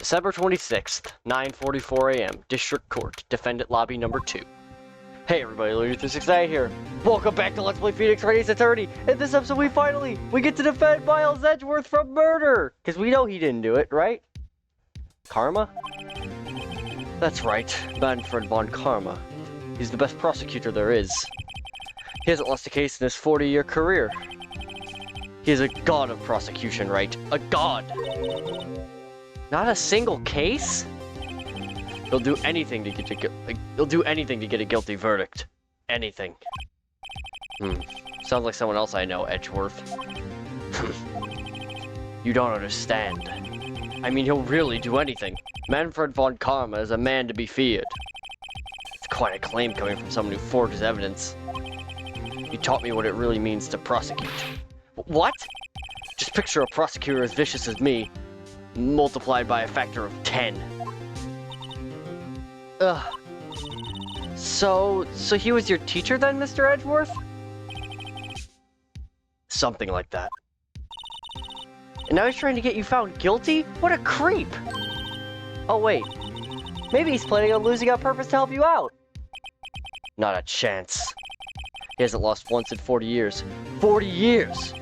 December 26th, 9:44 a.m. District Court, Defendant Lobby Number 2. Hey everybody, Lady369 here. Welcome back to Let's Play Phoenix Wright's Attorney. In this episode, we get to defend Miles Edgeworth from murder. Because we know he didn't do it, right? Karma? That's right, Manfred von Karma. He's the best prosecutor there is. He hasn't lost a case in his 40-year career. He is a god of prosecution, right? A god! Not a single case? He'll do anything to get a guilty verdict. Anything. Sounds like someone else I know, Edgeworth. You don't understand. I mean, he'll really do anything. Manfred von Karma is a man to be feared. It's quite a claim coming from someone who forges evidence. You taught me what it really means to prosecute. What? Just picture a prosecutor as vicious as me, multiplied by a factor of 10. Ugh. So he was your teacher then, Mr. Edgeworth? Something like that. And now he's trying to get you found guilty? What a creep! Oh wait, maybe he's planning on losing on purpose to help you out. Not a chance. He hasn't lost once in 40 years. 40 years!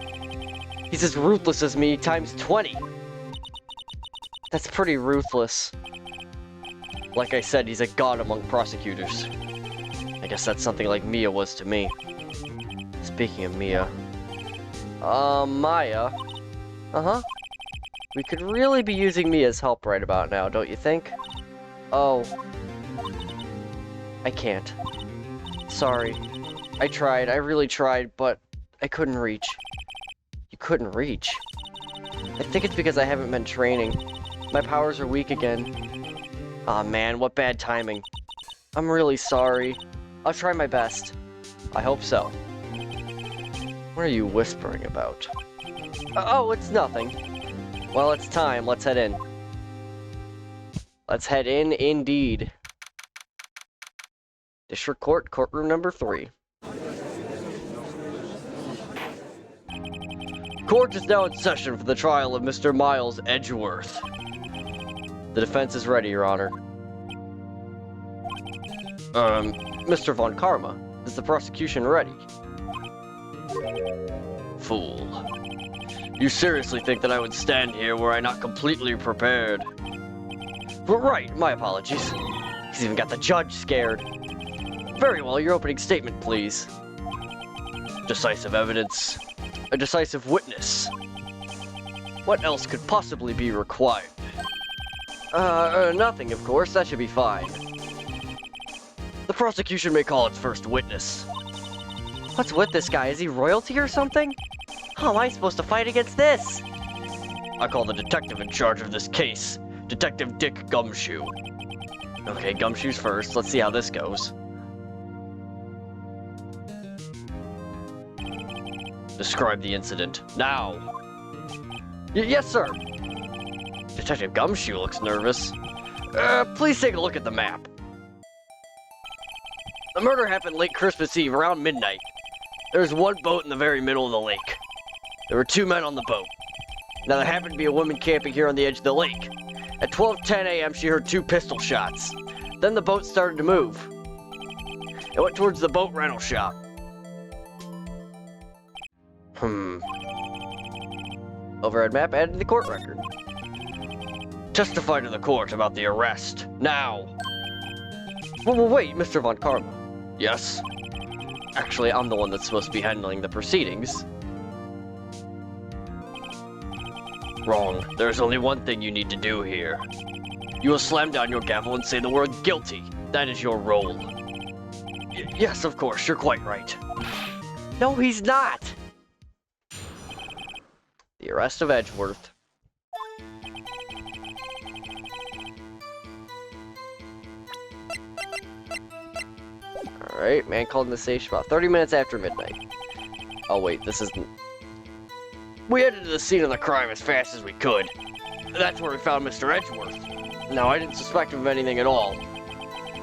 He's as ruthless as me times 20. That's pretty ruthless. Like I said, he's a god among prosecutors. I guess that's something like Mia was to me. Speaking of Mia... Maya? Uh-huh. We could really be using Mia's help right about now, don't you think? Oh. I can't. Sorry. I tried, I really tried, but I couldn't reach. You couldn't reach? I think it's because I haven't been training. My powers are weak again. Aw man, what bad timing. I'm really sorry. I'll try my best. I hope so. What are you whispering about? Oh, it's nothing. Well, it's time. Let's head in. Let's head in, indeed. District Court, courtroom number 3. Court is now in session for the trial of Mr. Miles Edgeworth. The defense is ready, Your Honor. Mr. von Karma, is the prosecution ready? Fool. You seriously think that I would stand here were I not completely prepared? But right, my apologies. He's even got the judge scared. Very well, your opening statement, please. Decisive evidence. A decisive witness. What else could possibly be required? Nothing, of course. That should be fine. The prosecution may call its first witness. What's with this guy? Is he royalty or something? How am I supposed to fight against this? I call the detective in charge of this case. Detective Dick Gumshoe. Okay, Gumshoe's first. Let's see how this goes. Describe the incident. Now. Yes, sir. Detective Gumshoe looks nervous. Please take a look at the map. The murder happened late Christmas Eve, around midnight. There was one boat in the very middle of the lake. There were 2 men on the boat. Now, there happened to be a woman camping here on the edge of the lake. At 12:10 a.m., she heard 2 pistol shots. Then the boat started to move. It went towards the boat rental shop. Overhead map added to the court record. Testify to the court about the arrest. Now. Well, wait, Mr. von Karma. Yes? Actually, I'm the one that's supposed to be handling the proceedings. Wrong. There's only one thing you need to do here. You will slam down your gavel and say the word guilty. That is your role. Yes, of course, you're quite right. No, he's not! The arrest of Edgeworth. Alright, man called in the station about 30 minutes after midnight. Oh wait, this isn't... We headed to the scene of the crime as fast as we could. That's where we found Mr. Edgeworth. Now, I didn't suspect him of anything at all.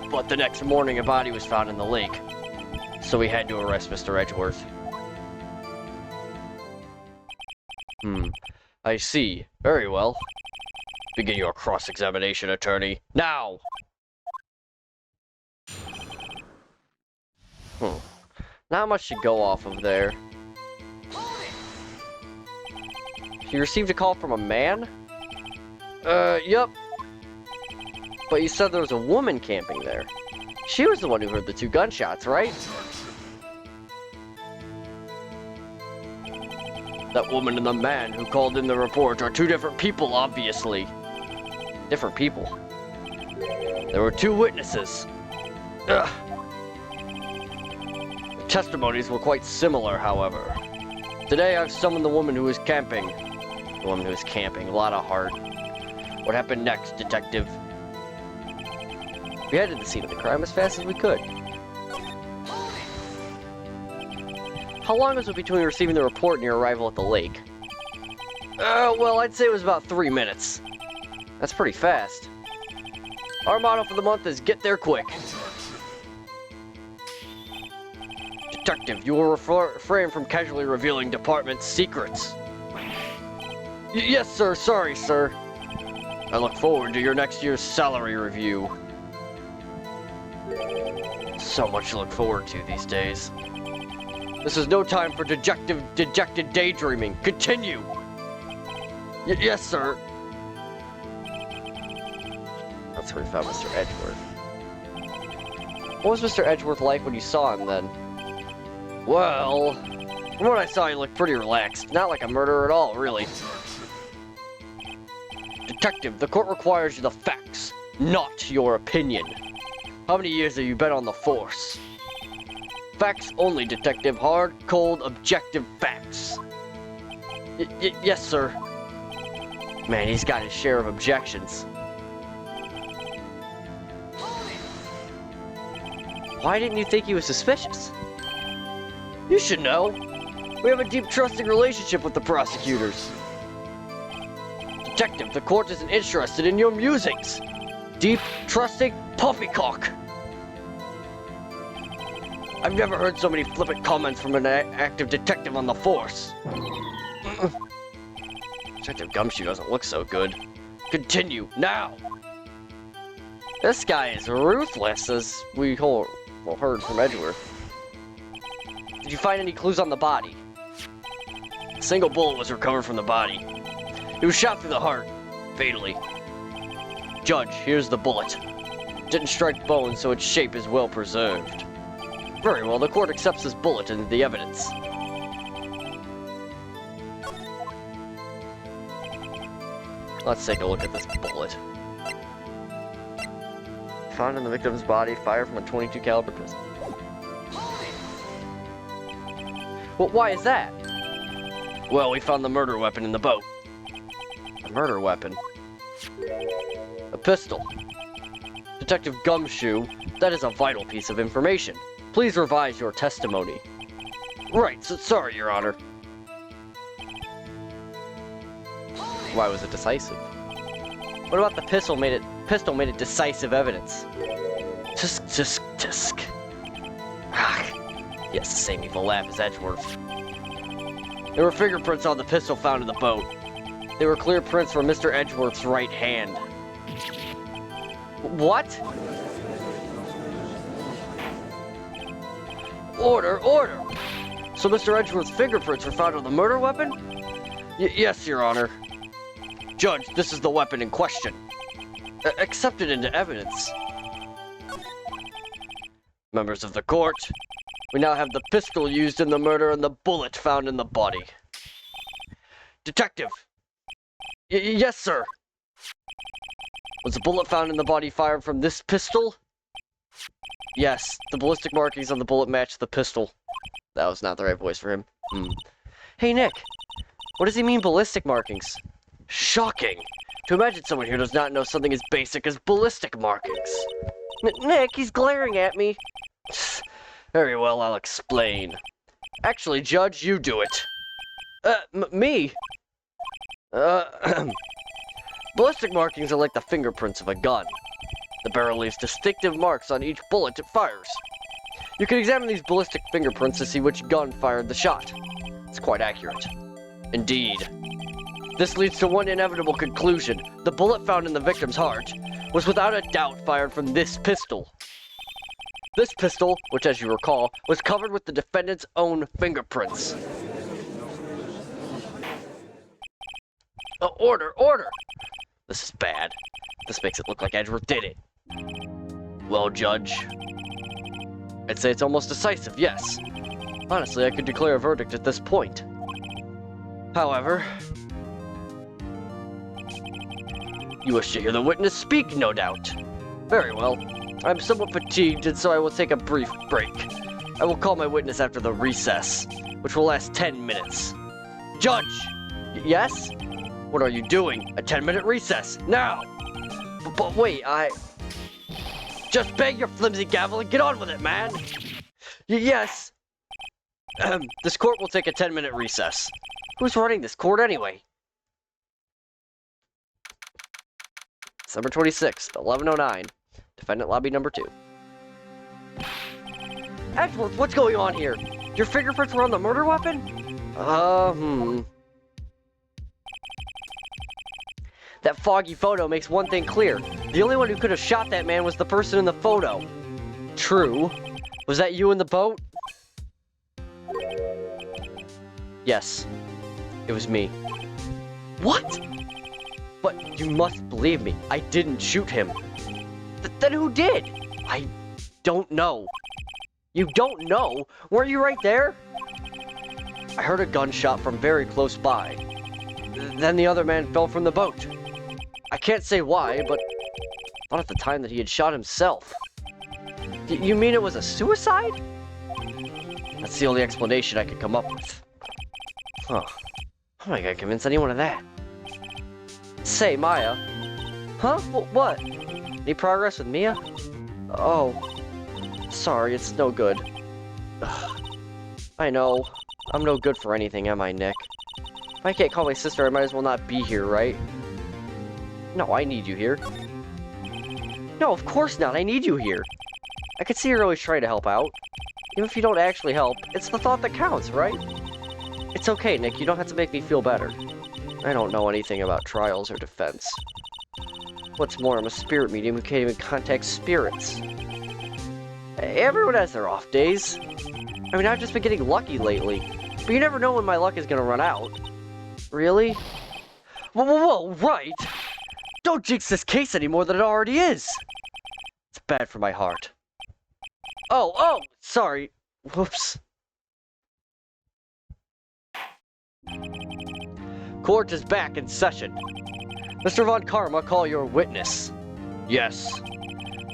But the next morning, a body was found in the lake. So we had to arrest Mr. Edgeworth. I see. Very well. Begin your cross-examination, attorney. Now! Not much to go off of there. You received a call from a man? Yup. But you said there was a woman camping there. She was the one who heard the 2 gunshots, right? That woman and the man who called in the report are 2 different people, obviously. Different people. There were 2 witnesses. Ugh. The testimonies were quite similar, however. Today I've summoned the woman who was camping. The woman who was camping. A lot of heart. What happened next, detective? We headed to the scene of the crime as fast as we could. How long was it between receiving the report and your arrival at the lake? Well, I'd say it was about 3 minutes. That's pretty fast. Our motto for the month is get there quick. Detective, you will refrain from casually revealing department secrets. Yes, sir. Sorry, sir. I look forward to your next year's salary review. So much to look forward to these days. This is no time for dejected daydreaming. Continue! Yes, sir. That's where we found Mr. Edgeworth. What was Mr. Edgeworth like when you saw him then? Well, from what I saw, he looked pretty relaxed. Not like a murderer at all, really. Detective, the court requires the facts, not your opinion. How many years have you been on the force? Facts only, detective. Hard, cold, objective facts. Yes, sir. Man, he's got his share of objections. Why didn't you think he was suspicious? You should know. We have a deep, trusting relationship with the prosecutors. Detective, the court isn't interested in your musings. Deep, trusting, poppycock. I've never heard so many flippant comments from an active detective on the force. Detective Gumshoe doesn't look so good. Continue, now! This guy is ruthless, as we heard from Edgeworth. Did you find any clues on the body? A single bullet was recovered from the body. He was shot through the heart, fatally. Judge, here's the bullet. Didn't strike bone, so its shape is well preserved. Very well, the court accepts this bullet into the evidence. Let's take a look at this bullet. Found in the victim's body, fired from a .22 caliber pistol. Well, why is that? Well, we found the murder weapon in the boat. A murder weapon? A pistol. Detective Gumshoe, that is a vital piece of information. Please revise your testimony. Right, so sorry, Your Honor. Why was it decisive? What about the pistol made it decisive evidence? Tisk, tisk, tisk. Ah, he has the same evil laugh as Edgeworth. There were fingerprints on the pistol found in the boat. They were clear prints from Mr. Edgeworth's right hand. What? Order, order! So Mr. Edgeworth's fingerprints were found on the murder weapon? Yes, Your Honor. Judge, this is the weapon in question. Accepted into evidence. Members of the court, we now have the pistol used in the murder and the bullet found in the body. Detective! Yes, sir! Was the bullet found in the body fired from this pistol? Yes, the ballistic markings on the bullet match the pistol. That was not the right voice for him. Hey, Nick. What does he mean, ballistic markings? Shocking! To imagine someone here does not know something as basic as ballistic markings. Nick, he's glaring at me. Very well, I'll explain. Actually, Judge, you do it. Me? Ballistic markings are like the fingerprints of a gun. The barrel leaves distinctive marks on each bullet it fires. You can examine these ballistic fingerprints to see which gun fired the shot. It's quite accurate. Indeed. This leads to one inevitable conclusion. The bullet found in the victim's heart was without a doubt fired from this pistol. This pistol, which as you recall, was covered with the defendant's own fingerprints. Order! This is bad. This makes it look like Edgeworth did it. Well, Judge, I'd say it's almost decisive, yes. Honestly, I could declare a verdict at this point. However, you wish to hear the witness speak, no doubt. Very well. I'm somewhat fatigued, and so I will take a brief break. I will call my witness after the recess, which will last 10 minutes. Judge! Yes? What are you doing? A 10-minute recess, now! But wait, Just bang your flimsy gavel and get on with it, man! Yes! This court will take a 10-minute recess. Who's running this court anyway? December 26th, 11:09. Defendant lobby number 2. Edgeworth, what's going on here? Your fingerprints were on the murder weapon? That foggy photo makes one thing clear. The only one who could have shot that man was the person in the photo. True. Was that you in the boat? Yes. It was me. What? But you must believe me. I didn't shoot him. Then who did? I don't know. You don't know? Weren't you right there? I heard a gunshot from very close by. Then the other man fell from the boat. I can't say why, but I thought at the time that he had shot himself. You mean it was a suicide? That's the only explanation I could come up with. Huh. How am I gonna convince anyone of that? Say, Maya. Huh? What? Any progress with Mia? Oh. Sorry, it's no good. Ugh. I know. I'm no good for anything, am I, Nick? If I can't call my sister, I might as well not be here, right? No, I need you here. No, of course not. I need you here. I can see you're always trying to help out. Even if you don't actually help, it's the thought that counts, right? It's okay, Nick. You don't have to make me feel better. I don't know anything about trials or defense. What's more, I'm a spirit medium who can't even contact spirits. Everyone has their off days. I mean, I've just been getting lucky lately. But you never know when my luck is gonna run out. Really? Whoa, Wright! Don't jinx this case any more than it already is! It's bad for my heart. Oh, sorry. Whoops. Court is back in session. Mr. von Karma, call your witness. Yes.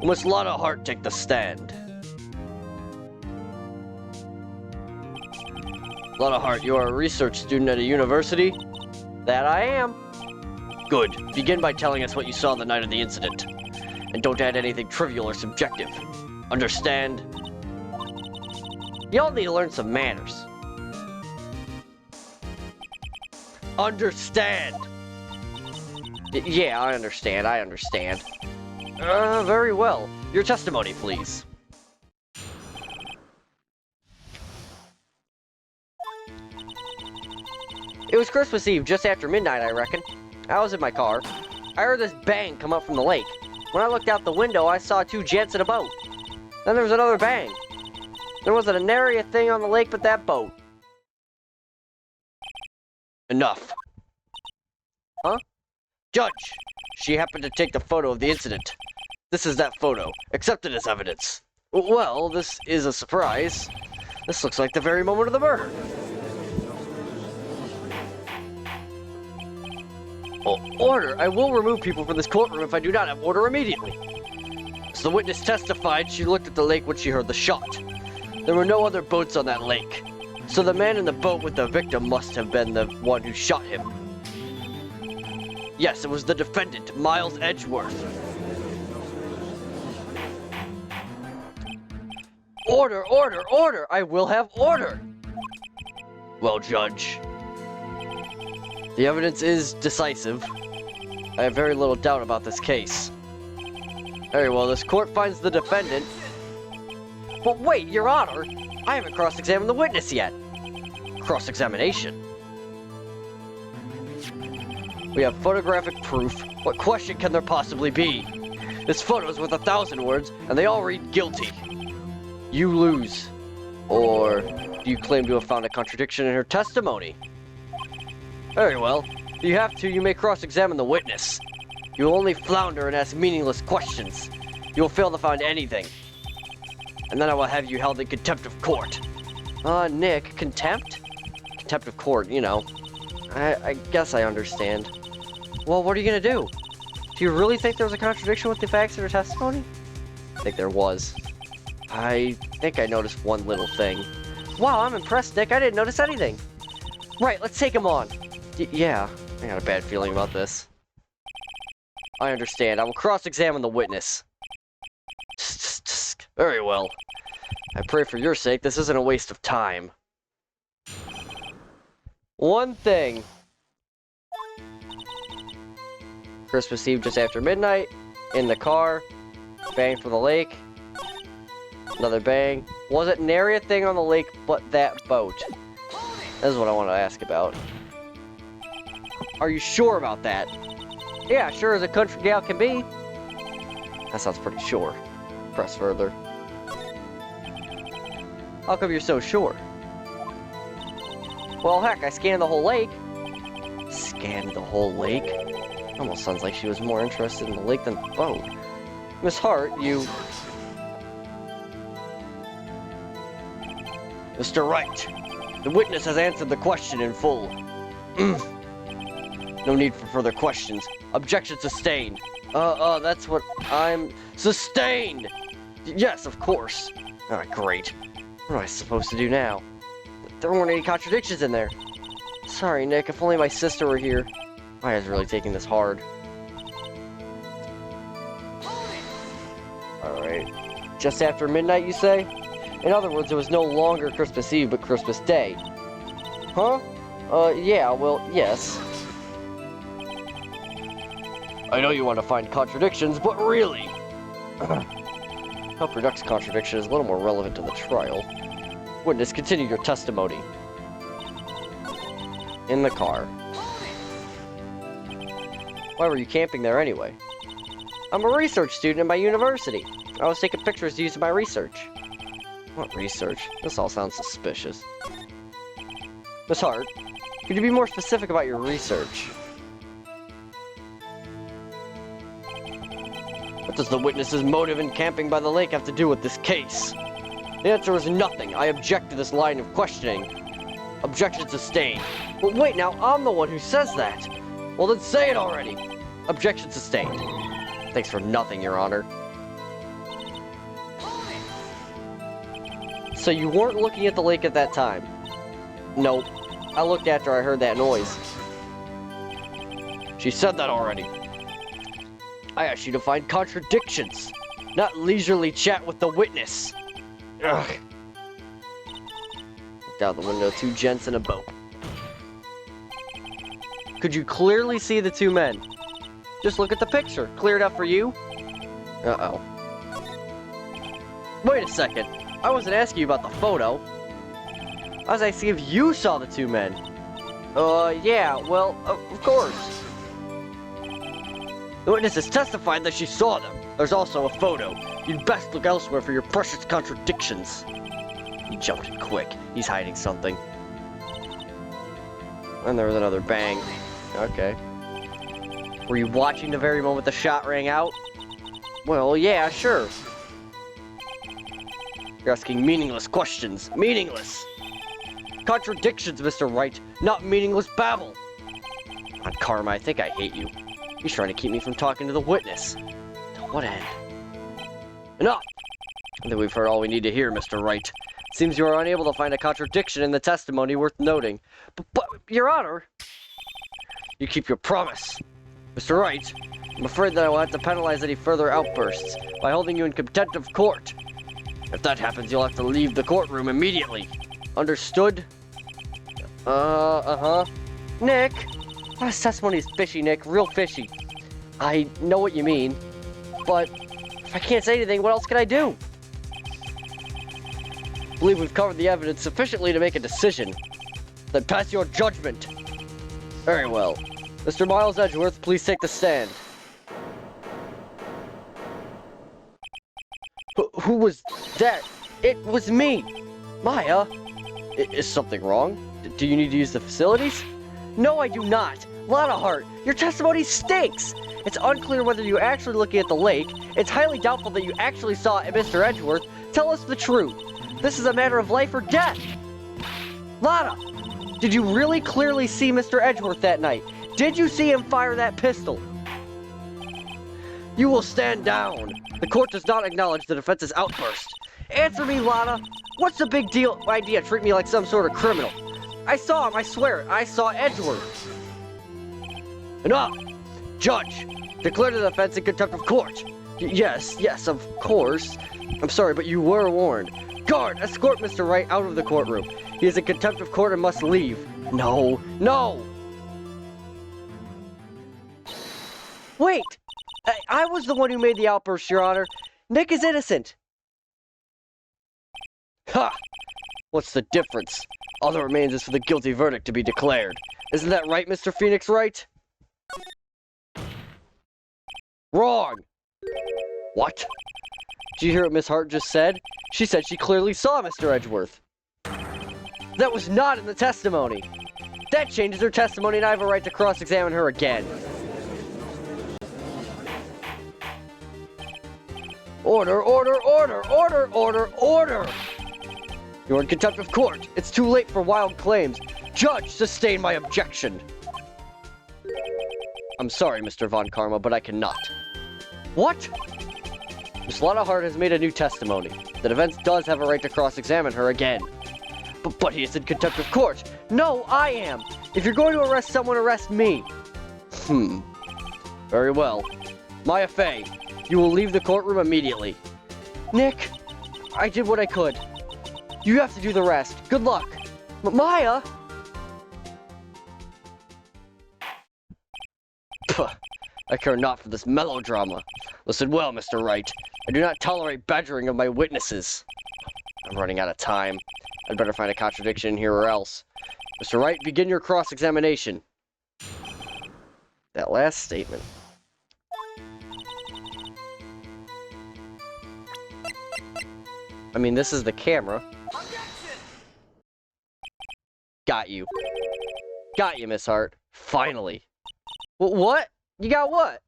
Miss Lana Hart take the stand. Lana Hart, you are a research student at a university? That I am. Good. Begin by telling us what you saw the night of the incident. And don't add anything trivial or subjective. Understand? Y'all need to learn some manners. Understand! Yeah, I understand. Very well. Your testimony, please. It was Christmas Eve, just after midnight, I reckon. I was in my car. I heard this bang come up from the lake. When I looked out the window, I saw two jets in a boat. Then there was another bang. There wasn't a nary a thing on the lake but that boat. Enough. Huh? Judge! She happened to take the photo of the incident. This is that photo. Accept it as evidence. Well, this is a surprise. This looks like the very moment of the murder. Oh, order! I will remove people from this courtroom if I do not have order immediately. As the witness testified, she looked at the lake when she heard the shot. There were no other boats on that lake. So the man in the boat with the victim must have been the one who shot him. Yes, it was the defendant, Miles Edgeworth. Order! I will have order! Well, Judge, the evidence is decisive. I have very little doubt about this case. Very well, this court finds the defendant. But wait, Your Honor! I haven't cross-examined the witness yet. Cross-examination? We have photographic proof. What question can there possibly be? This photo's worth 1,000 words, and they all read guilty. You lose. Or do you claim to have found a contradiction in her testimony? Very well. If you have to, you may cross-examine the witness. You will only flounder and ask meaningless questions. You will fail to find anything. And then I will have you held in contempt of court. Nick, contempt? Contempt of court, you know. I guess I understand. Well, what are you gonna do? Do you really think there was a contradiction with the facts of her testimony? I think there was. I think I noticed one little thing. Wow, I'm impressed, Nick. I didn't notice anything. Right, let's take him on. Yeah, I got a bad feeling about this. I understand. I will cross-examine the witness. Very well. I pray for your sake this isn't a waste of time. One thing. Christmas Eve just after midnight. In the car. Bang for the lake. Another bang. Wasn't nary a thing on the lake but that boat. This is what I want to ask about. Are you sure about that? Yeah, sure as a country gal can be. That sounds pretty sure. Press further. How come you're so sure? Well, heck, I scanned the whole lake. Scanned the whole lake? Almost sounds like she was more interested in the lake than the boat. Miss Hart, you... Mr. Wright, the witness has answered the question in full. No need for further questions. Objection sustained. That's what I'm... Sustained! Yes, of course. Alright, great. What am I supposed to do now? There weren't any contradictions in there. Sorry, Nick, if only my sister were here. Maya's really taking this hard. Alright. Just after midnight, you say? In other words, it was no longer Christmas Eve, but Christmas Day. Huh? Yeah, well, yes. I know you want to find contradictions, but really... Hope your next contradiction is a little more relevant to the trial. Witness, continue your testimony. In the car. Why were you camping there anyway? I'm a research student at my university. I was taking pictures to use in my research. What research? This all sounds suspicious. Miss Hart, could you be more specific about your research? What does the witness's motive in camping by the lake have to do with this case? The answer is nothing. I object to this line of questioning. Objection sustained. But wait, now I'm the one who says that. Well, then say it already. Objection sustained. Thanks for nothing, Your Honor. So you weren't looking at the lake at that time? Nope. I looked after I heard that noise. She said that already. I asked you to find contradictions, not leisurely chat with the witness. Ugh. Looked out the window, two gents in a boat. Could you clearly see the two men? Just look at the picture. Clear enough for you? Uh-oh. Wait a second. I wasn't asking you about the photo. I was asking if you saw the two men. Yeah, well, of course. The witness has testified that she saw them. There's also a photo. You'd best look elsewhere for your precious contradictions. He jumped in quick. He's hiding something. And there was another bang. Okay. Were you watching the very moment the shot rang out? Well, yeah, sure. You're asking meaningless questions. Meaningless! Contradictions, Mr. Wright, not meaningless babble! On Karma, I think I hate you. He's trying to keep me from talking to the witness. To what end? Enough! I think we've heard all we need to hear, Mr. Wright. Seems you are unable to find a contradiction in the testimony worth noting. But, Your Honor! You keep your promise. Mr. Wright, I'm afraid that I will have to penalize any further outbursts by holding you in contempt of court. If that happens, you'll have to leave the courtroom immediately. Understood? Uh-huh. Nick! This testimony is fishy, Nick. Real fishy. I know what you mean. But if I can't say anything, what else can I do? I believe we've covered the evidence sufficiently to make a decision. Then pass your judgment. Very well. Mr. Miles Edgeworth, please take the stand. Who was that? It was me! Maya? Is something wrong? Do you need to use the facilities? No, I do not! Lionheart, your testimony stinks! It's unclear whether you actually looking at the lake. It's highly doubtful that you actually saw Mr. Edgeworth. Tell us the truth. This is a matter of life or death! Lana! Did you really clearly see Mr. Edgeworth that night? Did you see him fire that pistol? You will stand down. The court does not acknowledge the defense's outburst. Answer me, Lana. What's the big deal idea? Treat me like some sort of criminal. I saw him, I swear. I saw Edgeworth. Enough! Judge, declare the defense in contempt of court. Yes, of course. I'm sorry, but you were warned. Guard, escort Mr. Wright out of the courtroom. He is in contempt of court and must leave. No! Wait! I was the one who made the outburst, Your Honor. Nick is innocent. Ha! What's the difference? All that remains is for the guilty verdict to be declared. Isn't that right, Mr. Phoenix Wright? Wrong! What? Did you hear what Miss Hart just said? She said she clearly saw Mr. Edgeworth. That was not in the testimony. That changes her testimony and I have a right to cross-examine her again. Order! You're in contempt of court. It's too late for wild claims. Judge, sustain my objection. I'm sorry, Mr. von Karma, but I cannot. What? Miss Lionheart has made a new testimony. The defense does have a right to cross-examine her again. But he is in contempt of court. No, I am. If you're going to arrest someone, arrest me. Very well. Maya Fey, you will leave the courtroom immediately. Nick, I did what I could. You have to do the rest. Good luck. Maya! Puh, I care not for this melodrama. Listen well, Mr. Wright. I do not tolerate badgering of my witnesses. I'm running out of time. I'd better find a contradiction here or else. Mr. Wright, begin your cross-examination. That last statement. I mean, this is the camera. Got you. Got you, Miss Hart. Finally. What? You got what?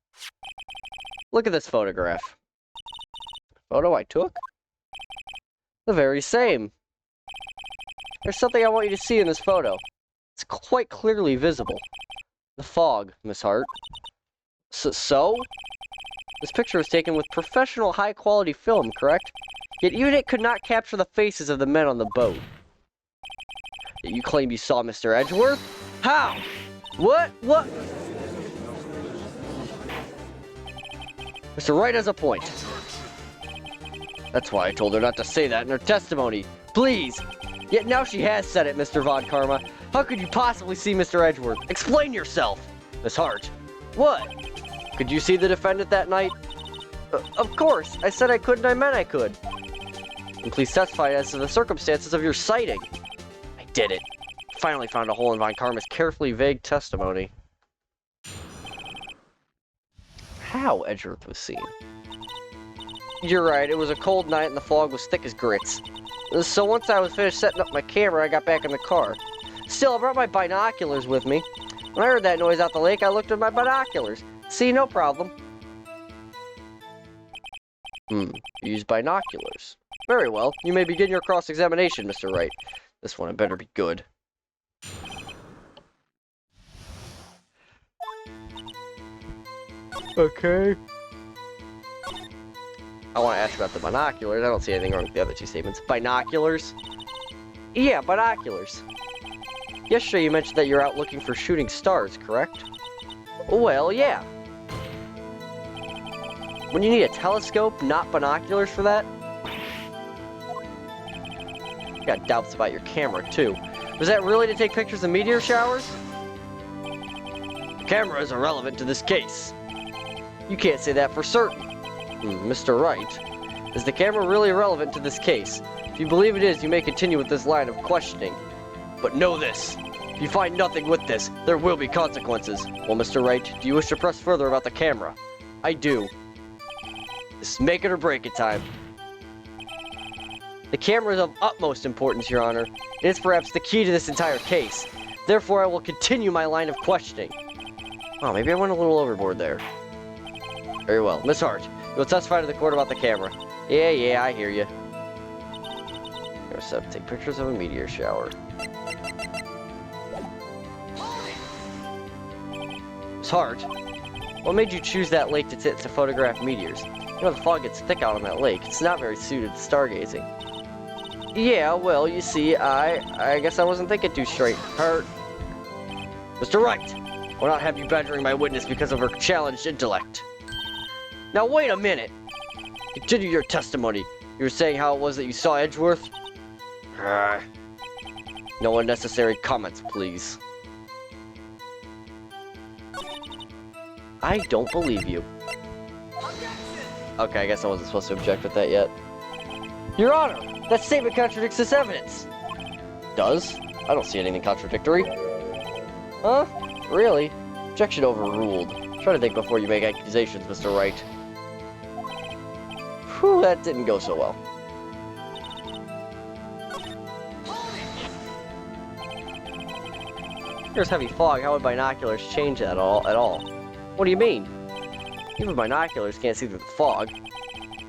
Look at this photograph. Photo I took? The very same. There's something I want you to see in this photo. It's quite clearly visible. The fog, Miss Hart. So? This picture was taken with professional high-quality film, correct? Yet even it could not capture the faces of the men on the boat. Yet you claim you saw Mr. Edgeworth? How? What? Mr. Wright has a point. That's why I told her not to say that in her testimony. Please! Yet now she has said it, Mr. von Karma. How could you possibly see Mr. Edgeworth? Explain yourself! Miss Hart. What? Could you see the defendant that night? Of course. I said I could and I meant I could. And please testify as to the circumstances of your sighting. I did it. Finally found a hole in von Karma's carefully vague testimony. How Edgeworth was seen? You're right, it was a cold night and the fog was thick as grits. So once I was finished setting up my camera, I got back in the car. Still, I brought my binoculars with me. When I heard that noise out the lake, I looked at my binoculars. See, no problem. You use binoculars. Very well. You may begin your cross-examination, Mr. Wright. This one had better be good. Okay. I want to ask about the binoculars. I don't see anything wrong with the other two statements. Binoculars? Yeah, binoculars. Yesterday you mentioned that you're out looking for shooting stars, correct? Well, yeah. When you need a telescope, not binoculars for that? You got doubts about your camera, too. Was that really to take pictures of meteor showers? The camera is irrelevant to this case. You can't say that for certain. Mr. Wright, is the camera really relevant to this case? If you believe it is, you may continue with this line of questioning. But know this, If you find nothing with this, there will be consequences. Well, Mr. Wright, do you wish to press further about the camera? I do. This is make it or break it time. The camera is of utmost importance, Your Honor. It is perhaps the key to this entire case. Therefore, I will continue my line of questioning. Oh, maybe I went a little overboard there. Very well. Miss Hart, you will testify to the court about the camera. Yeah, I hear you. You're set to take pictures of a meteor shower. Miss Hart, what made you choose that lake to photograph meteors? You know, the fog gets thick out on that lake. It's not very suited to stargazing. Yeah, well, you see, I guess I wasn't thinking too straight. Hurt. Mr. Wright, will not have you badgering my witness because of her challenged intellect. Now, wait a minute. Continue your testimony. You were saying how it was that you saw Edgeworth? No unnecessary comments, please. I don't believe you. Okay, I guess I wasn't supposed to object with that yet. Your Honor, that statement contradicts this evidence. Does? I don't see anything contradictory. Huh? Really? Objection overruled. Try to think before you make accusations, Mr. Wright. Whew, that didn't go so well. Here's heavy fog. How would binoculars change that at all? What do you mean? Even binoculars can't see through the fog.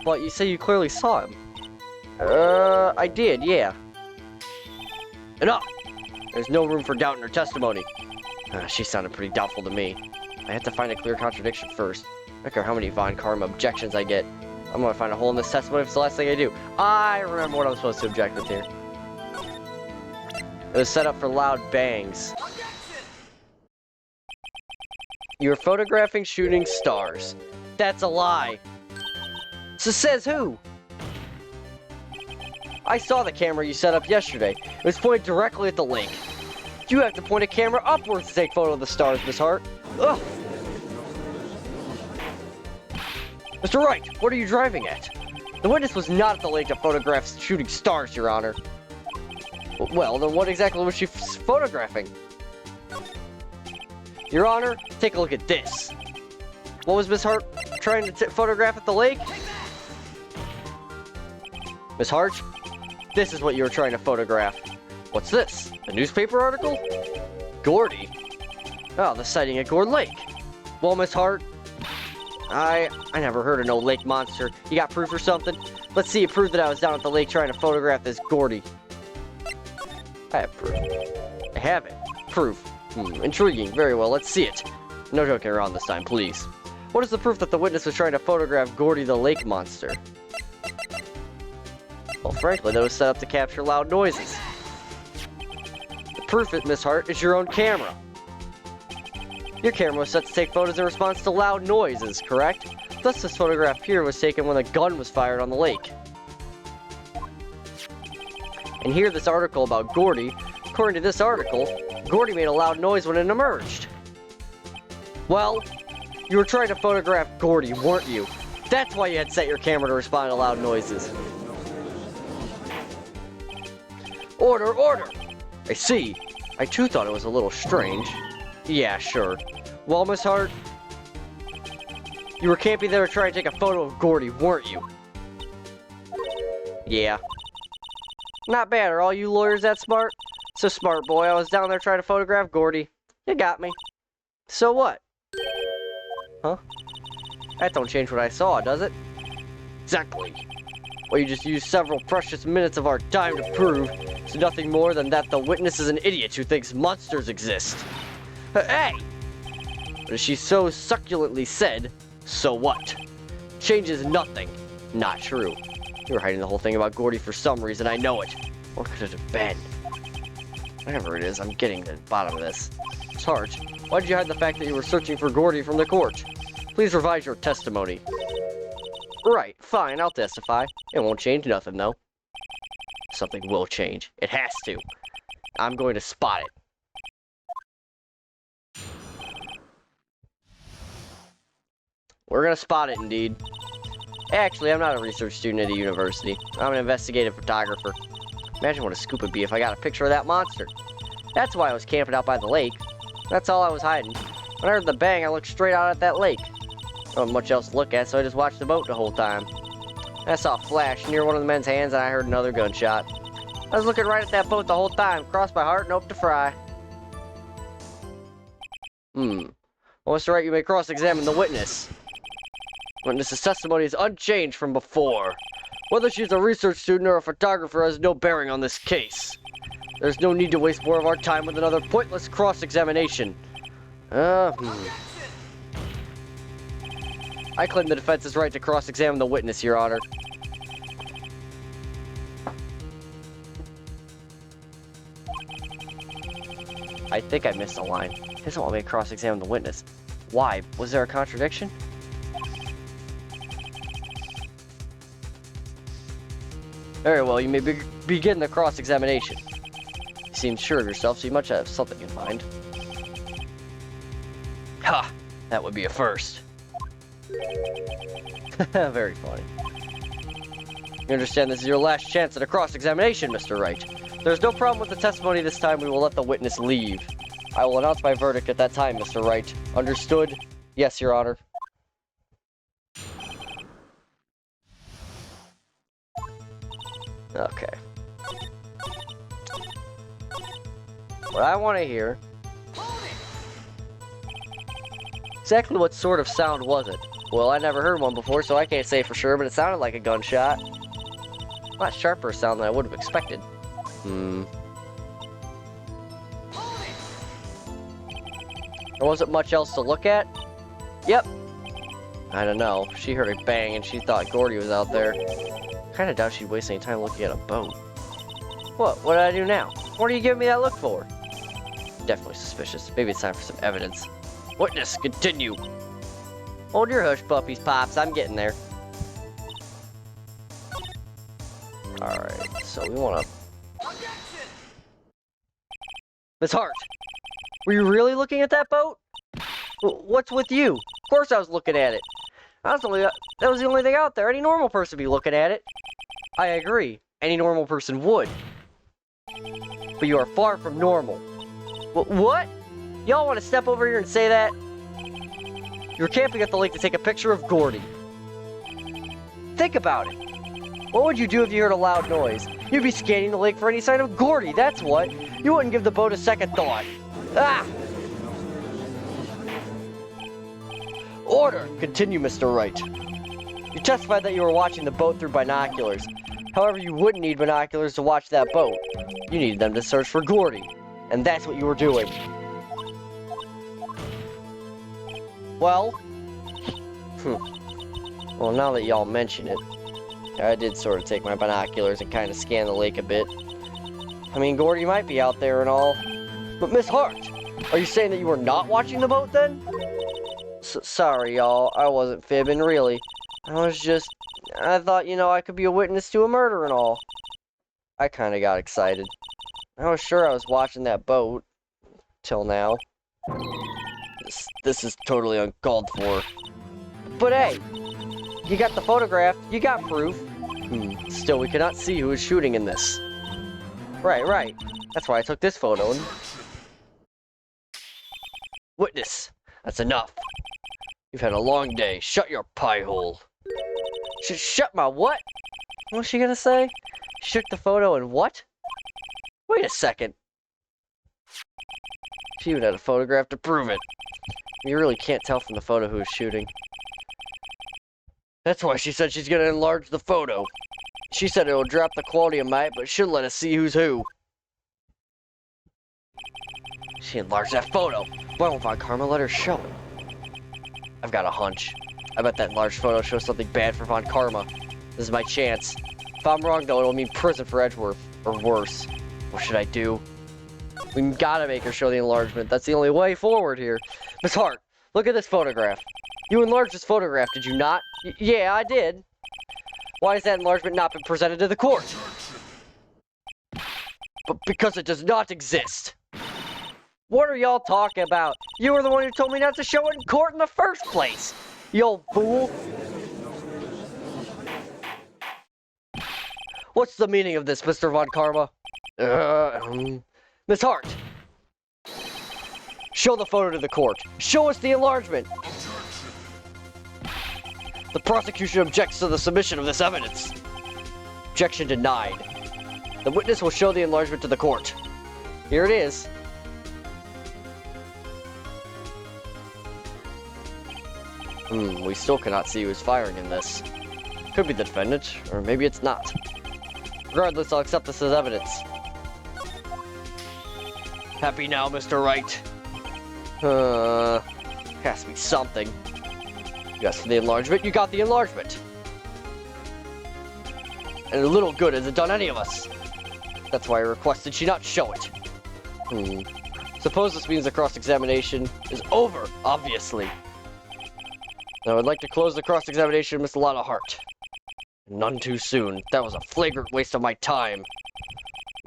But you say you clearly saw him. I did, yeah. Enough! There's no room for doubt in her testimony. She sounded pretty doubtful to me. I have to find a clear contradiction first. I don't care how many von Karma objections I get. I'm gonna find a hole in this testimony if it's the last thing I do. I remember what I'm supposed to object with here. It was set up for loud bangs. You were photographing shooting stars. That's a lie. So says who? I saw the camera you set up yesterday. It was pointed directly at the lake. You have to point a camera upwards to take photo of the stars, Miss Hart. Ugh. Mr. Wright, what are you driving at? The witness was not at the lake to photograph shooting stars, Your Honor. Well, then what exactly was she photographing? Your Honor, take a look at this. What was Miss Hart trying to photograph at the lake? Miss Hart, this is what you were trying to photograph. What's this? A newspaper article? Gordy? Oh, the sighting at Gourd Lake. Well, Miss Hart, I never heard of no lake monster. You got proof or something? Let's see you prove that I was down at the lake trying to photograph this Gordy. I have proof. I have it. Proof. Intriguing. Very well, let's see it. No joking around this time, please. What is the proof that the witness was trying to photograph Gordy the lake monster? Well, frankly, that was set up to capture loud noises. The proof, Miss Hart, is your own camera. Your camera was set to take photos in response to loud noises, correct? Thus, this photograph here was taken when a gun was fired on the lake. And here, this article about Gordy, according to this article, Gordy made a loud noise when it emerged. Well, you were trying to photograph Gordy, weren't you? That's why you had set your camera to respond to loud noises. Order, order! I see. I too thought it was a little strange. Yeah, sure. Well, Miss Hart, you were camping there trying to take a photo of Gordy, weren't you? Yeah. Not bad, are all you lawyers that smart? So smart, boy. I was down there trying to photograph Gordy. You got me. So what? Huh? That don't change what I saw, does it? Exactly. Well, you just used several precious minutes of our time to prove it's nothing more than that the witness is an idiot who thinks monsters exist. Hey! But as she so succulently said, so what? Changes nothing. Not true. You were hiding the whole thing about Gordy for some reason, I know it. What could it have been? Whatever it is, I'm getting to the bottom of this. Sarge, why did you hide the fact that you were searching for Gordy from the court? Please revise your testimony. Right, fine, I'll testify. It won't change nothing, though. Something will change. It has to. I'm going to spot it. We're gonna spot it, indeed. Actually, I'm not a research student at a university. I'm an investigative photographer. Imagine what a scoop would be if I got a picture of that monster. That's why I was camping out by the lake. That's all I was hiding. When I heard the bang, I looked straight out at that lake. Not much else to look at, so I just watched the boat the whole time. I saw a flash near one of the men's hands, and I heard another gunshot. I was looking right at that boat the whole time. Crossed my heart and hoped to fry. Well, Mr. Wright, you may cross-examine the witness. Witness's testimony is unchanged from before. Whether she's a research student or a photographer has no bearing on this case. There's no need to waste more of our time with another pointless cross-examination. I claim the defense's right to cross-examine the witness, Your Honor. I think I missed a line. He doesn't want me to cross-examine the witness. Why? Was there a contradiction? Very well, you may begin the cross-examination. You seem sure of yourself, so you must have something in mind. Ha! That would be a first. Very funny. You understand this is your last chance at a cross-examination, Mr. Wright. There's no problem with the testimony this time. We will let the witness leave. I will announce my verdict at that time, Mr. Wright. Understood? Yes, Your Honor. Okay. What I want to hear... Exactly what sort of sound was it? Well, I never heard one before, so I can't say for sure, but it sounded like a gunshot. A lot sharper sound than I would have expected. There wasn't much else to look at? Yep. I don't know. She heard a bang and she thought Gordy was out there. Kinda doubt she'd waste any time looking at a boat. What did I do now? What are you giving me that look for? Definitely suspicious. Maybe it's time for some evidence. Witness, continue. Hold your hush puppies, Pops. I'm getting there. Alright, so we want to... Miss Hart! Were you really looking at that boat? What's with you? Of course I was looking at it. That was the only thing out there. Any normal person would be looking at it. I agree. Any normal person would. But you are far from normal. What? Y'all want to step over here and say that? You're camping at the lake to take a picture of Gordy. Think about it. What would you do if you heard a loud noise? You'd be scanning the lake for any sign of Gordy, that's what. You wouldn't give the boat a second thought. Ah! Order! Continue, Mr. Wright. You testified that you were watching the boat through binoculars. However, you wouldn't need binoculars to watch that boat. You needed them to search for Gordy. And that's what you were doing. Well? Well, now that y'all mention it, I did sort of take my binoculars and kind of scan the lake a bit. I mean, Gordy might be out there and all. But Miss Hart, are you saying that you were not watching the boat then? Sorry, y'all. I wasn't fibbing, really. I thought, I could be a witness to a murder and all. I kind of got excited. I was sure I was watching that boat. Till now. This is totally uncalled for. But hey, you got the photograph. You got proof. Still, we cannot see who is shooting in this. Right. That's why I took this photo. Witness, that's enough. You've had a long day. Shut your pie hole. Shut my what? What was she gonna say? She took the photo and what? Wait a second. She even had a photograph to prove it. You really can't tell from the photo who is shooting. That's why she said she's gonna enlarge the photo. She said it will drop the quality a mite, but she'll let us see who's who. She enlarged that photo. Why won't Von Karma let her show it? I've got a hunch. I bet that enlarged photo shows something bad for Von Karma. This is my chance. If I'm wrong, though, it'll mean prison for Edgeworth. Or worse. What should I do? We gotta make her show the enlargement. That's the only way forward here. Miss Hart, look at this photograph. You enlarged this photograph, did you not? Yeah, I did. Why has that enlargement not been presented to the court? But because it does not exist. What are y'all talking about? You were the one who told me not to show it in court in the first place. You old fool. What's the meaning of this, Mr. Von Karma? Miss Hart, Show the photo to the court. Show us the enlargement. The prosecution objects to the submission of this evidence. Objection denied. The witness will show the enlargement to the court. Here it is. We still cannot see who is firing in this. Could be the defendant, or maybe it's not. Regardless, I'll accept this as evidence. Happy now, Mr. Wright? Has to be something. You asked for the enlargement, you got the enlargement. And a little good has it done any of us. That's why I requested she not show it. Suppose this means the cross-examination is over, obviously. Now I would like to close the cross-examination of Miss Lana Hart. None too soon. That was a flagrant waste of my time.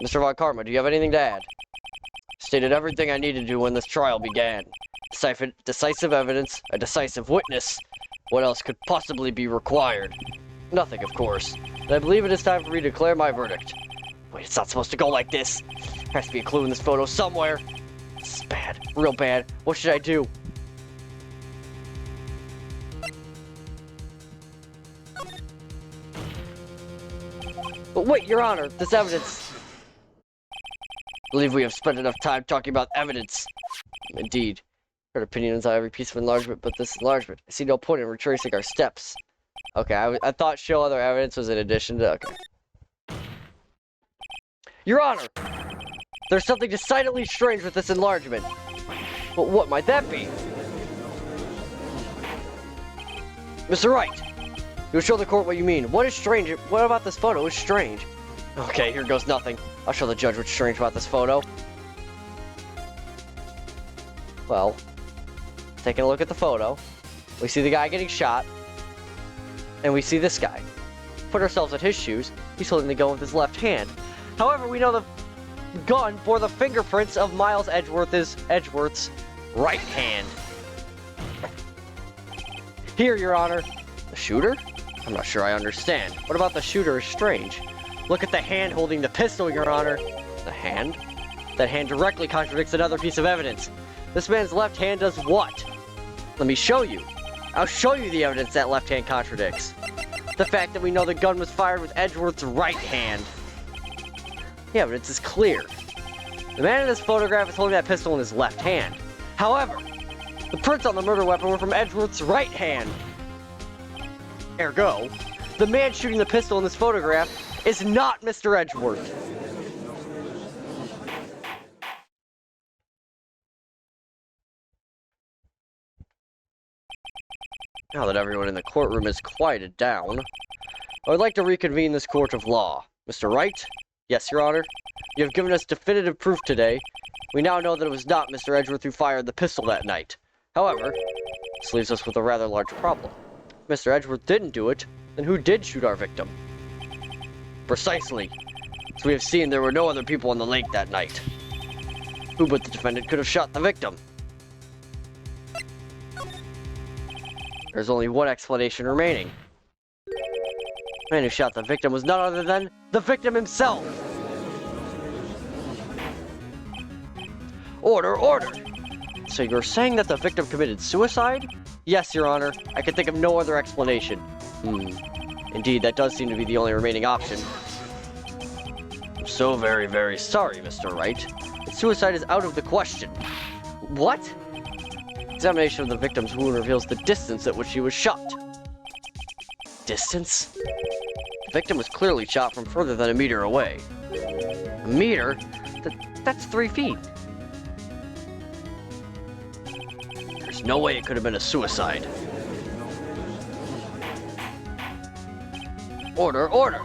Mr. von Karma, do you have anything to add? Stated everything I needed to when this trial began. Decisive evidence, a decisive witness. What else could possibly be required? Nothing, of course. And I believe it is time for me to declare my verdict. Wait, it's not supposed to go like this. There has to be a clue in this photo somewhere. This is bad. Real bad. What should I do? But wait, Your Honor, this evidence... I believe we have spent enough time talking about evidence. Indeed. Heard opinions on every piece of enlargement, but this enlargement. I see no point in retracing our steps. Okay, I thought show other evidence was in addition to... Okay. Your Honor! There's something decidedly strange with this enlargement. But what might that be? Mr. Wright! You'll show the court what you mean. What is strange? What about this photo is strange? Okay, here goes nothing. I'll show the judge what's strange about this photo. Well, taking a look at the photo, we see the guy getting shot, and we see this guy. Put ourselves in his shoes, he's holding the gun with his left hand. However, we know the gun bore the fingerprints of Miles Edgeworth's right hand. Here, Your Honor. The shooter? I'm not sure I understand. What about the shooter is strange? Look at the hand holding the pistol, Your Honor. The hand? That hand directly contradicts another piece of evidence. This man's left hand does what? Let me show you. I'll show you the evidence that left hand contradicts. The fact that we know the gun was fired with Edgeworth's right hand. The evidence is clear. The man in this photograph is holding that pistol in his left hand. However, the prints on the murder weapon were from Edgeworth's right hand. Ergo, the man shooting the pistol in this photograph is not Mr. Edgeworth. Now that everyone in the courtroom is quieted down, I would like to reconvene this court of law. Mr. Wright? Yes, Your Honor. You have given us definitive proof today. We now know that it was not Mr. Edgeworth who fired the pistol that night. However, this leaves us with a rather large problem. If Mr. Edgeworth didn't do it, then who did shoot our victim? Precisely. As we have seen, there were no other people on the lake that night. Who but the defendant could have shot the victim? There's only one explanation remaining. The man who shot the victim was none other than the victim himself! Order, order! So you're saying that the victim committed suicide? Yes, Your Honor. I can think of no other explanation. Indeed, that does seem to be the only remaining option. I'm so very, very sorry, Mr. Wright. But suicide is out of the question. What? Examination of the victim's wound reveals the distance at which she was shot. Distance? The victim was clearly shot from further than a meter away. A meter? That's 3 feet. There's no way it could have been a suicide. Order, order!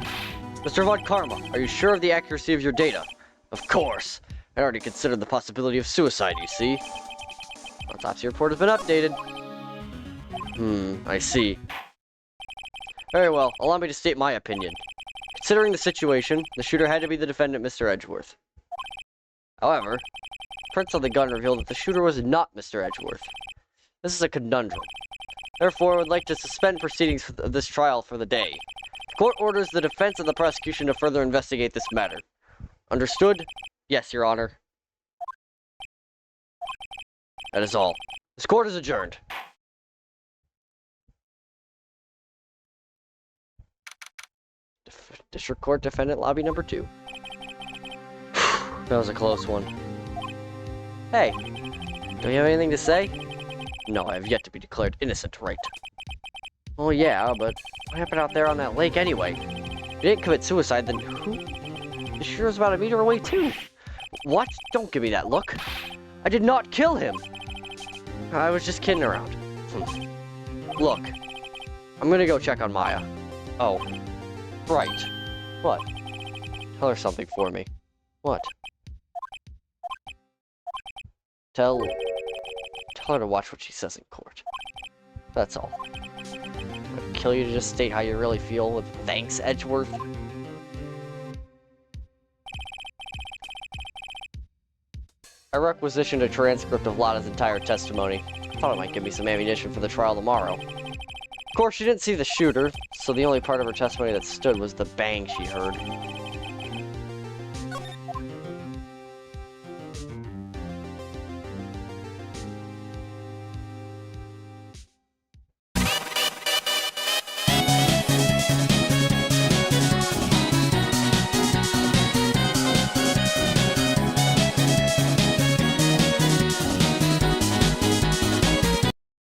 Mr. von Karma, are you sure of the accuracy of your data? Of course. I already considered the possibility of suicide, you see. Autopsy report has been updated. I see. Very well, allow me to state my opinion. Considering the situation, the shooter had to be the defendant, Mr. Edgeworth. However, prints on the gun reveal that the shooter was not Mr. Edgeworth. This is a conundrum. Therefore, I would like to suspend proceedings of this trial for the day. The court orders the defense and the prosecution to further investigate this matter. Understood? Yes, Your Honor. That is all. This court is adjourned. District Court Defendant Lobby number 2. That was a close one. Hey, do you have anything to say? No, I have yet to be declared innocent, Wright. Well, yeah, but what happened out there on that lake anyway? If you didn't commit suicide, then who? The shooter was about a meter away, too. What? Don't give me that look. I did not kill him. I was just kidding around. Look, I'm gonna go check on Maya. Oh, right. What? Tell her something for me. What? Tell her to watch what she says in court. That's all. I'd kill you to just state how you really feel with thanks, Edgeworth. I requisitioned a transcript of Lana's entire testimony. I thought it might give me some ammunition for the trial tomorrow. Of course, she didn't see the shooter, so the only part of her testimony that stood was the bang she heard.